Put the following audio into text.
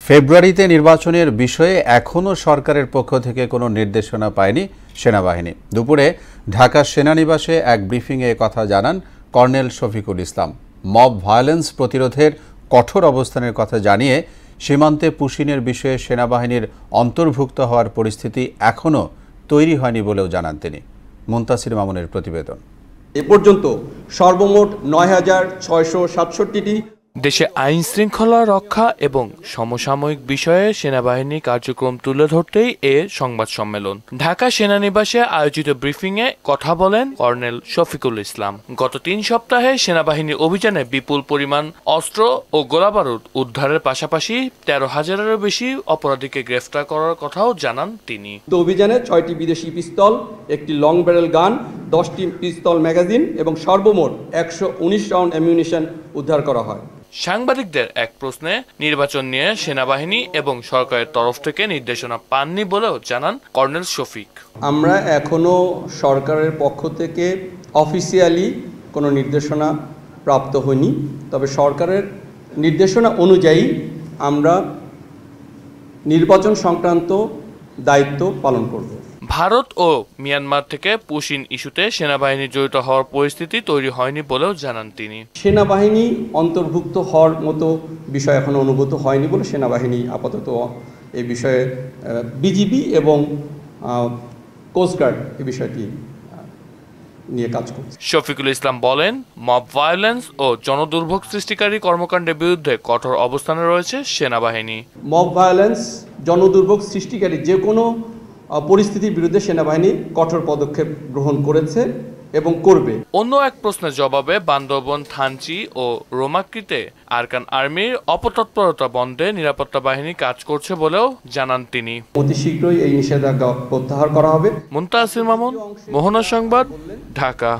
ফেব্রুয়ারিতে নির্বাচনের বিষয়ে এখনও সরকারের পক্ষ থেকে কোনো নির্দেশনা পায়নি সেনাবাহিনী। দুপুরে ঢাকা সেনানিবাসে এক ব্রিফিংয়ে কথা জানান colonel Shafiqul Islam. Mob violence প্রতিরোধের কঠোর অবস্থানের কথা জানিয়ে সীমান্তে পুশিনের বিষয়ে সেনাবাহিনীর অন্তর্ভুক্ত হওয়ার পরিস্থিতি এখনও তৈরি হয়নি বলেও জানান তিনি। মুনতাসির মামুনের প্রতিবেদন। এ পর্যন্ত সর্বমোট ৯,৬৬৭টি দেশে আইন শৃঙ্খলা রক্ষা এবং সমসাময়িক বিষয়ে সেনাবাহিনী কার্যক্রম তুলে ধরতেই এ সংবাদ সম্মেলন। ঢাকা সেনানিবাসে আয়োজিত ব্রিফিংয়ে কথা বলেন কর্নেল শফিকুল ইসলাম। গত ৩ সপ্তাহে সেনাবাহিনীর অভিযানে বিপুল পরিমাণ অস্ত্র ও গোলাবারুদ উদ্ধারের পাশাপাশি ১৩,০০০-এরও বেশি অপরাধীকে গ্রেফতার করার কথাও জানান তিনি। অভিযানে ৬টি বিদেশি পিস্তল, একটি লং ব্যারেল গান, 10টি পিস্তল ম্যাগাজিন এবং সর্বমোট ১১৯ রাউন্ড অ্যামিউনিশন উদ্ধার করা হয়। সাংবাদিকদের এক প্রশ্নে নির্বাচন নিয়ে সেনাবাহিনী এবং সরকারের তরফ থেকে নির্দেশনা পাননি বলেও জানান কর্নেল শফিক। আমরা এখনো সরকারের পক্ষ থেকে অফিসিয়ালি কোনো নির্দেশনা প্রাপ্ত হয়নি, তবে সরকারের নির্দেশনা অনুযায়ী আমরা নির্বাচন সংক্রান্ত দায়িত্ব পালন করব। ভারত ও মিয়ানমার থেকে পুশিন ইস্যুতে সেনাবাহিনী জড়িত হওয়ার পরিস্থিতি তৈরি হয়নি বলেও জানান তিনি। সেনাবাহিনী অন্তর্ভুক্ত হওয়ার মতো বিষয় এখনো অনুভূত হয়নি বলে সেনাবাহিনী আপাতত এই বিষয়ে বিজিবি এবং কোস্টগার্ড এই বিষয়টি নিয়ে কাজ করছে। শফিকুল ইসলাম বলেন, মব ভায়োলেন্স ও জনদুর্ভোগ সৃষ্টিকারী কর্মকাণ্ডের বিরুদ্ধে কঠোর অবস্থানে রয়েছে সেনাবাহিনী। মব ভায়োলেন্স, জনদুর্ভোগ সৃষ্টিকারী যে কোনো পরিস্থিতির বিরুদ্ধে সেনাবাহিনী কঠোর পদক্ষেপ গ্রহণ করেছে এবং করবে। অন্য এক প্রশ্নের জবাবে বান্দরবন, থানচি ও রোমাক্রিতে আরাকান আর্মির অপতৎপরতা বন্ধে নিরাপত্তা বাহিনী কাজ করছে বলেও জানান তিনি। অতি শীঘ্রই এই নিষেধাজ্ঞা প্রত্যাহার করা হবে। মুনতাসির মামুন, মোহনা সংবাদ, ঢাকা।